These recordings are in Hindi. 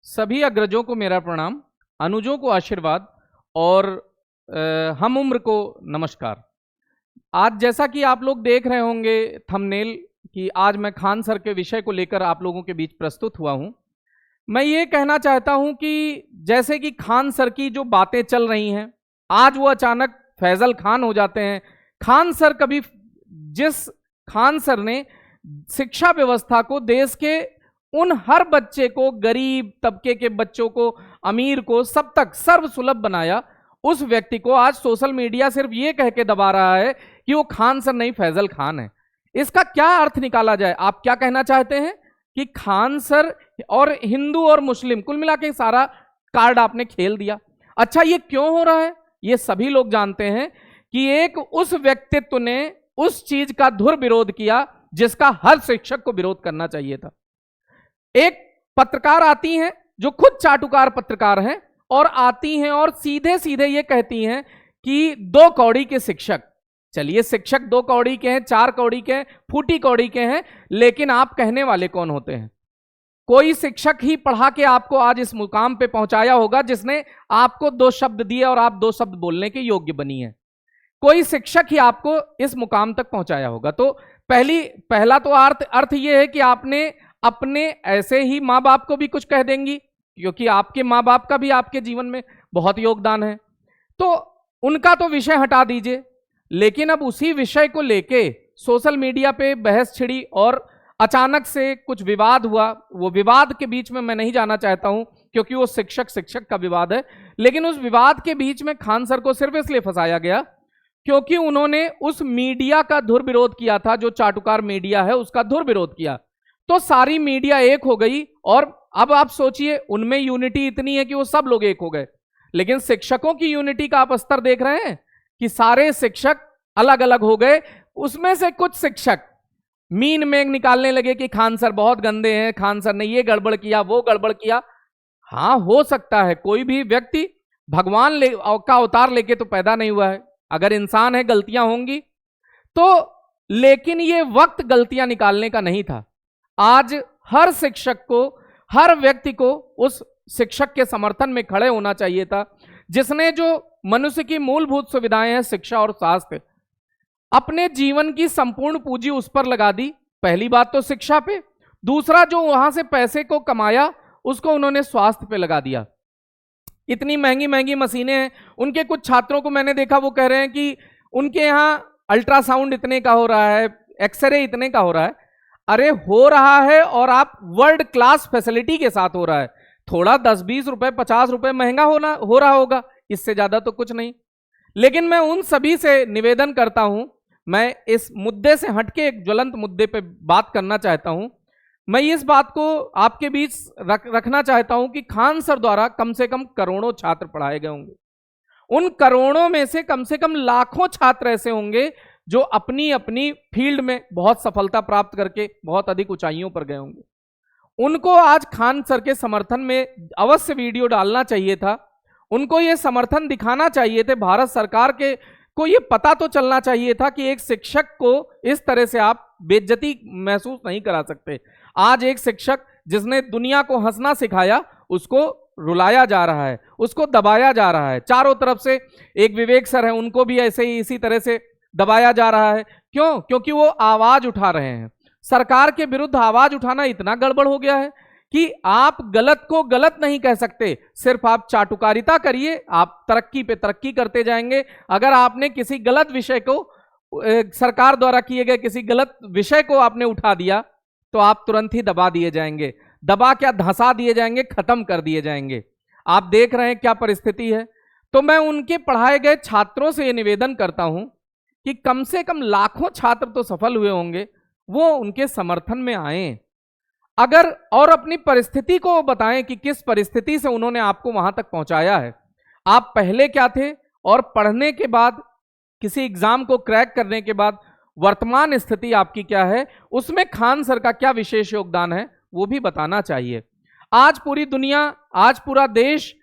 सभी अग्रजों को मेरा प्रणाम, अनुजों को आशीर्वाद और हम उम्र को नमस्कार। आज जैसा कि आप लोग देख रहे होंगे थंबनेल कि आज मैं खान सर के विषय को लेकर आप लोगों के बीच प्रस्तुत हुआ हूं। मैं ये कहना चाहता हूं कि जैसे कि खान सर की जो बातें चल रही हैं, आज वो अचानक फैजल खान हो जाते हैं। खान सर ने शिक्षा व्यवस्था को देश के उन हर बच्चे को, गरीब तबके के बच्चों को, अमीर को, सब तक सर्वसुलभ बनाया। उस व्यक्ति को आज सोशल मीडिया सिर्फ ये कह के दबा रहा है कि वो खान सर नहीं फैजल खान है। इसका क्या अर्थ निकाला जाए? आप क्या कहना चाहते हैं कि खान सर और हिंदू और मुस्लिम कुल मिला के सारा कार्ड आपने खेल दिया? अच्छा, ये क्यों हो रहा है? ये सभी लोग जानते हैं कि एक उस व्यक्तित्व ने उस चीज का धुर विरोध किया जिसका हर शिक्षक को विरोध करना चाहिए था। एक पत्रकार आती हैं जो खुद चाटुकार पत्रकार हैं और आती हैं और सीधे सीधे ये कहती हैं कि 2 कौड़ी के शिक्षक, चलिए शिक्षक 2 कौड़ी के हैं, 4 कौड़ी के हैं, फूटी कौड़ी के हैं, लेकिन आप कहने वाले कौन होते हैं? कोई शिक्षक ही पढ़ा के आपको आज इस मुकाम पे पहुंचाया होगा जिसने आपको 2 शब्द दिए और आप 2 शब्द बोलने के योग्य बनी है। कोई शिक्षक ही आपको इस मुकाम तक पहुंचाया होगा। तो पहला तो अर्थ यह है कि आपने अपने ऐसे ही माँ बाप को भी कुछ कह देंगी, क्योंकि आपके माँ बाप का भी आपके जीवन में बहुत योगदान है। तो उनका तो विषय हटा दीजिए, लेकिन अब उसी विषय को लेके सोशल मीडिया पे बहस छिड़ी और अचानक से कुछ विवाद हुआ। वो विवाद के बीच में मैं नहीं जाना चाहता हूं क्योंकि वो शिक्षक का विवाद है, लेकिन उस विवाद के बीच में खान सर को सिर्फ इसलिए फंसाया गया क्योंकि उन्होंने उस मीडिया का धुर विरोध किया था, जो चाटुकार मीडिया है उसका धुर विरोध किया। तो सारी मीडिया एक हो गई और अब आप सोचिए उनमें यूनिटी इतनी है कि वो सब लोग एक हो गए। लेकिन शिक्षकों की यूनिटी का आप स्तर देख रहे हैं कि सारे शिक्षक अलग अलग हो गए। उसमें से कुछ शिक्षक मीन में निकालने लगे कि खान सर बहुत गंदे हैं, खान सर ने ये गड़बड़ किया, वो गड़बड़ किया। हाँ, हो सकता है, कोई भी व्यक्ति भगवान का अवतार लेके तो पैदा नहीं हुआ है। अगर इंसान है गलतियां होंगी तो, लेकिन ये वक्त गलतियां निकालने का नहीं था। आज हर शिक्षक को, हर व्यक्ति को उस शिक्षक के समर्थन में खड़े होना चाहिए था जिसने जो मनुष्य की मूलभूत सुविधाएं हैं, शिक्षा और स्वास्थ्य, अपने जीवन की संपूर्ण पूंजी उस पर लगा दी। पहली बात तो शिक्षा पे, दूसरा जो वहां से पैसे को कमाया उसको उन्होंने स्वास्थ्य पे लगा दिया। इतनी महंगी महंगी मशीनें हैं। उनके कुछ छात्रों को मैंने देखा, वो कह रहे हैं कि उनके यहाँ अल्ट्रासाउंड इतने का हो रहा है, एक्सरे इतने का हो रहा है। अरे हो रहा है और आप वर्ल्ड क्लास फैसिलिटी के साथ हो रहा है। थोड़ा 10-20 रुपए 50 रुपए महंगा हो रहा होगा, इससे ज्यादा तो कुछ नहीं। लेकिन मैं उन सभी से निवेदन करता हूं, मैं इस मुद्दे से हटके एक ज्वलंत मुद्दे पे बात करना चाहता हूं। मैं इस बात को आपके बीच रखना चाहता हूं कि खान सर द्वारा कम से कम करोड़ों छात्र पढ़ाए गए होंगे। उन करोड़ों में से कम लाखों छात्र ऐसे होंगे जो अपनी अपनी फील्ड में बहुत सफलता प्राप्त करके बहुत अधिक ऊंचाइयों पर गए होंगे। उनको आज खान सर के समर्थन में अवश्य वीडियो डालना चाहिए था। उनको ये समर्थन दिखाना चाहिए थे। भारत सरकार के को ये पता तो चलना चाहिए था कि एक शिक्षक को इस तरह से आप बेइज्जती महसूस नहीं करा सकते। आज एक शिक्षक जिसने दुनिया को हंसना सिखाया, उसको रुलाया जा रहा है, उसको दबाया जा रहा है। चारों तरफ से एक विवेक सर है, उनको भी ऐसे ही इसी तरह से दबाया जा रहा है। क्यों? क्योंकि वो आवाज उठा रहे हैं। सरकार के विरुद्ध आवाज उठाना इतना गड़बड़ हो गया है कि आप गलत को गलत नहीं कह सकते। सिर्फ आप चाटुकारिता करिए, आप तरक्की पे तरक्की करते जाएंगे। अगर आपने किसी गलत विषय को, सरकार द्वारा किए गए किसी गलत विषय को आपने उठा दिया तो आप तुरंत ही दबा दिए जाएंगे। दबा क्या, धंसा दिए जाएंगे, खत्म कर दिए जाएंगे। आप देख रहे हैं क्या परिस्थिति है। तो मैं उनके पढ़ाए गए छात्रों से यह निवेदन करता हूं कि कम से कम लाखों छात्र तो सफल हुए होंगे, वो उनके समर्थन में आए। अगर और अपनी परिस्थिति को बताएं कि किस परिस्थिति से उन्होंने आपको वहां तक पहुंचाया है। आप पहले क्या थे और पढ़ने के बाद, किसी एग्जाम को क्रैक करने के बाद वर्तमान स्थिति आपकी क्या है, उसमें खान सर का क्या विशेष योगदान है, वो भी बताना चाहिए। आज पूरी दुनिया, आज पूरा देश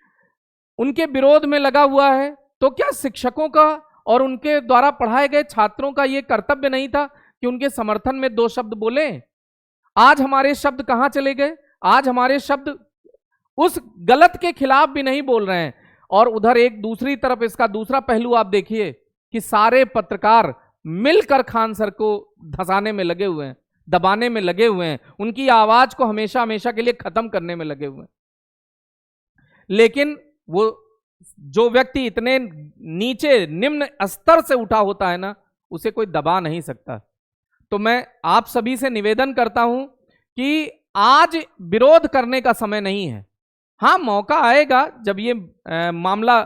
उनके विरोध में लगा हुआ है, तो क्या शिक्षकों का और उनके द्वारा पढ़ाए गए छात्रों का यह कर्तव्य नहीं था कि उनके समर्थन में 2 शब्द बोले? आज हमारे शब्द कहां चले गए? आज हमारे शब्द उस गलत के खिलाफ भी नहीं बोल रहे हैं। और उधर एक दूसरी तरफ इसका दूसरा पहलू आप देखिए कि सारे पत्रकार मिलकर खान सर को धंसाने में लगे हुए हैं, दबाने में लगे हुए हैं, उनकी आवाज को हमेशा हमेशा के लिए खत्म करने में लगे हुए हैं। लेकिन वो जो व्यक्ति इतने नीचे निम्न स्तर से उठा होता है ना, उसे कोई दबा नहीं सकता। तो मैं आप सभी से निवेदन करता हूं कि आज विरोध करने का समय नहीं है। हाँ, मौका आएगा जब ये मामला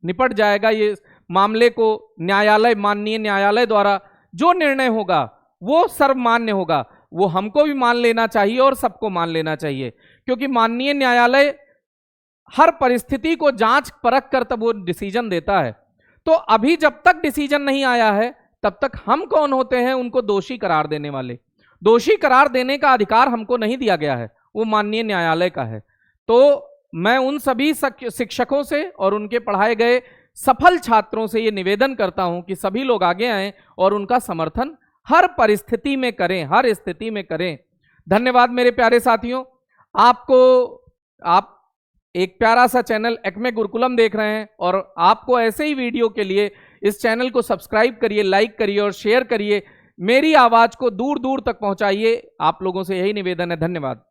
निपट जाएगा, ये मामले को न्यायालय, माननीय न्यायालय द्वारा जो निर्णय होगा वो सर्वमान्य होगा, वो हमको भी मान लेना चाहिए और सबको मान लेना चाहिए, क्योंकि माननीय न्यायालय हर परिस्थिति को जांच परख कर तब वो डिसीजन देता है। तो अभी जब तक डिसीजन नहीं आया है तब तक हम कौन होते हैं उनको दोषी करार देने वाले? दोषी करार देने का अधिकार हमको नहीं दिया गया है, वो माननीय न्यायालय का है। तो मैं उन सभी शिक्षकों से और उनके पढ़ाए गए सफल छात्रों से ये निवेदन करता हूं कि सभी लोग आगे आएं और उनका समर्थन हर परिस्थिति में करें, हर स्थिति में करें। धन्यवाद मेरे प्यारे साथियों। आप एक प्यारा सा चैनल एक्मे गुरुकुलम देख रहे हैं और आपको ऐसे ही वीडियो के लिए इस चैनल को सब्सक्राइब करिए, लाइक करिए और शेयर करिए। मेरी आवाज को दूर दूर तक पहुंचाइए। आप लोगों से यही निवेदन है। धन्यवाद।